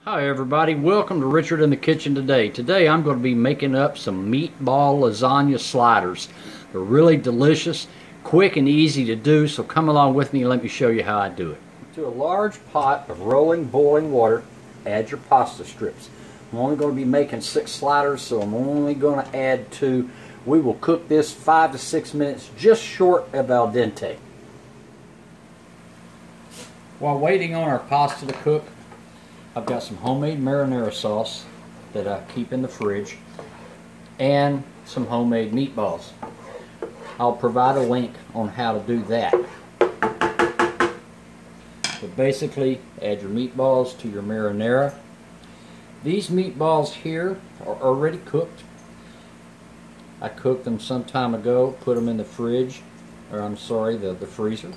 Hi everybody, welcome to Richard in the Kitchen today. Today I'm going to be making up some meatball lasagna sliders. They're really delicious, quick and easy to do, so come along with me and let me show you how I do it. To a large pot of rolling boiling water, add your pasta strips. I'm only going to be making 6 sliders, so I'm only going to add 2. We will cook this 5 to 6 minutes, just short of al dente. While waiting on our pasta to cook, I've got some homemade marinara sauce that I keep in the fridge and some homemade meatballs. I'll provide a link on how to do that. But basically, add your meatballs to your marinara. These meatballs here are already cooked. I cooked them some time ago, put them in the fridge, or I'm sorry, the freezer.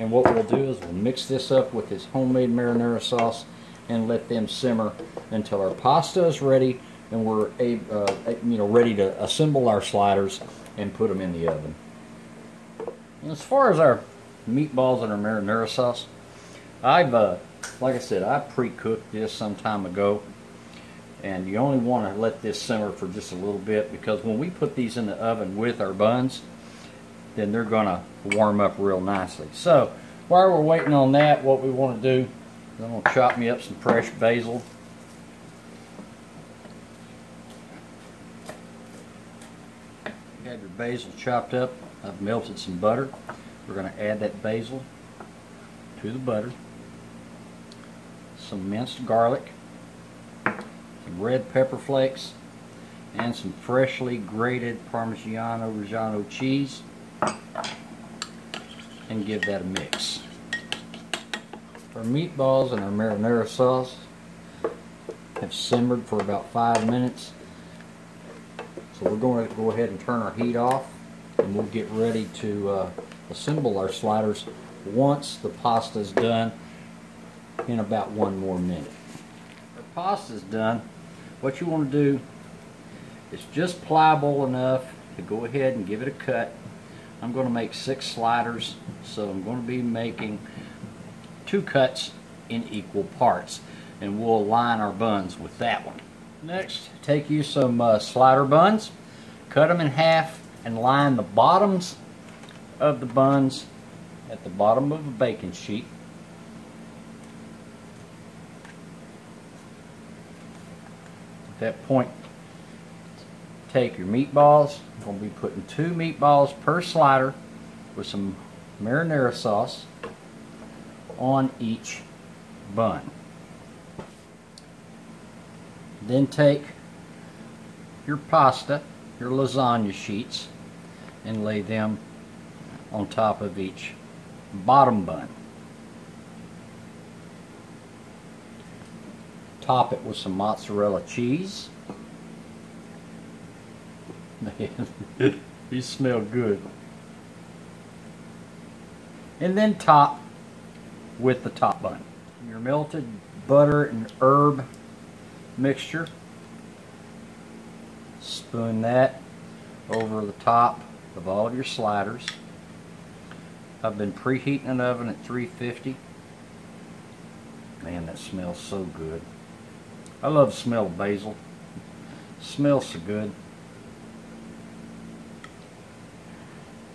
And what we'll do is we'll mix this up with this homemade marinara sauce and let them simmer until our pasta is ready and we're ready to assemble our sliders and put them in the oven. And as far as our meatballs and our marinara sauce, like I said, I pre-cooked this some time ago, and you only want to let this simmer for just a little bit, because when we put these in the oven with our buns, then they're going to warm up real nicely. So while we're waiting on that, what we want to do is I'm going to chop me up some fresh basil. You have your basil chopped up. I've melted some butter. We're going to add that basil to the butter. Some minced garlic, some red pepper flakes, and some freshly grated Parmigiano-Reggiano cheese. And give that a mix. Our meatballs and our marinara sauce have simmered for about 5 minutes. So we're going to go ahead and turn our heat off, and we'll get ready to assemble our sliders once the pasta is done in about 1 more minute. Our pasta is done. What you want to do is just pliable enough to go ahead and give it a cut. I'm going to make 6 sliders, so I'm going to be making 2 cuts in equal parts, and we'll line our buns with that one. Next, take you some slider buns, cut them in half, and line the bottoms of the buns at the bottom of a baking sheet. At that point, take your meatballs. I'm going to be putting 2 meatballs per slider with some marinara sauce on each bun. Then take your pasta, your lasagna sheets, and lay them on top of each bottom bun. Top it with some mozzarella cheese. Man, these smell good. And then top with the top bun. Your melted butter and herb mixture. Spoon that over the top of all of your sliders. I've been preheating an oven at 350. Man, that smells so good. I love the smell of basil. It smells so good.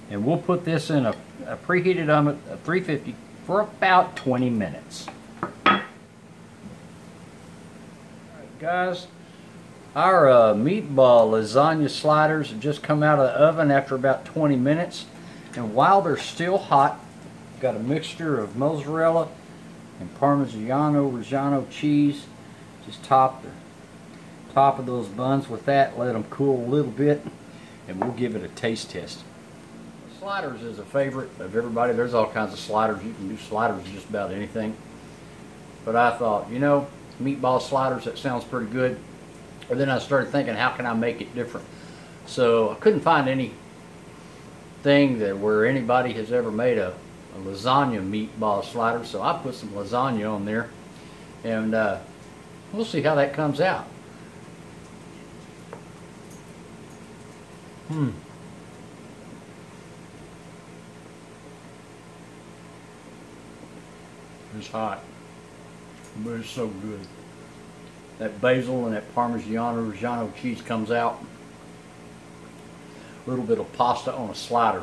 And we'll put this in a preheated oven at 350 for about 20 minutes. Alright guys, our meatball lasagna sliders have just come out of the oven after about 20 minutes. And while they're still hot, got a mixture of mozzarella and Parmigiano-Reggiano cheese. Just top of those buns with that, let them cool a little bit, and we'll give it a taste test. Sliders is a favorite of everybody. There's all kinds of sliders. You can do sliders with just about anything. But I thought, you know, meatball sliders, that sounds pretty good. And then I started thinking, how can I make it different? So I couldn't find anything where anybody has ever made a lasagna meatball slider. So I put some lasagna on there, and we'll see how that comes out. It's hot. but it's so good. That basil and that Parmigiano cheese comes out. A little bit of pasta on a slider.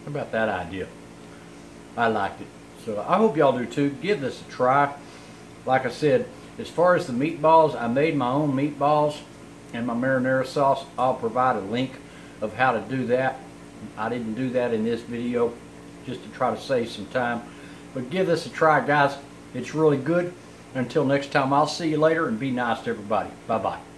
How about that idea? I liked it. So I hope y'all do too. Give this a try. Like I said, as far as the meatballs, I made my own meatballs and my marinara sauce. I'll provide a link of how to do that. I didn't do that in this video just to try to save some time. But give this a try, guys. It's really good. Until next time, I'll see you later, and be nice to everybody. Bye-bye.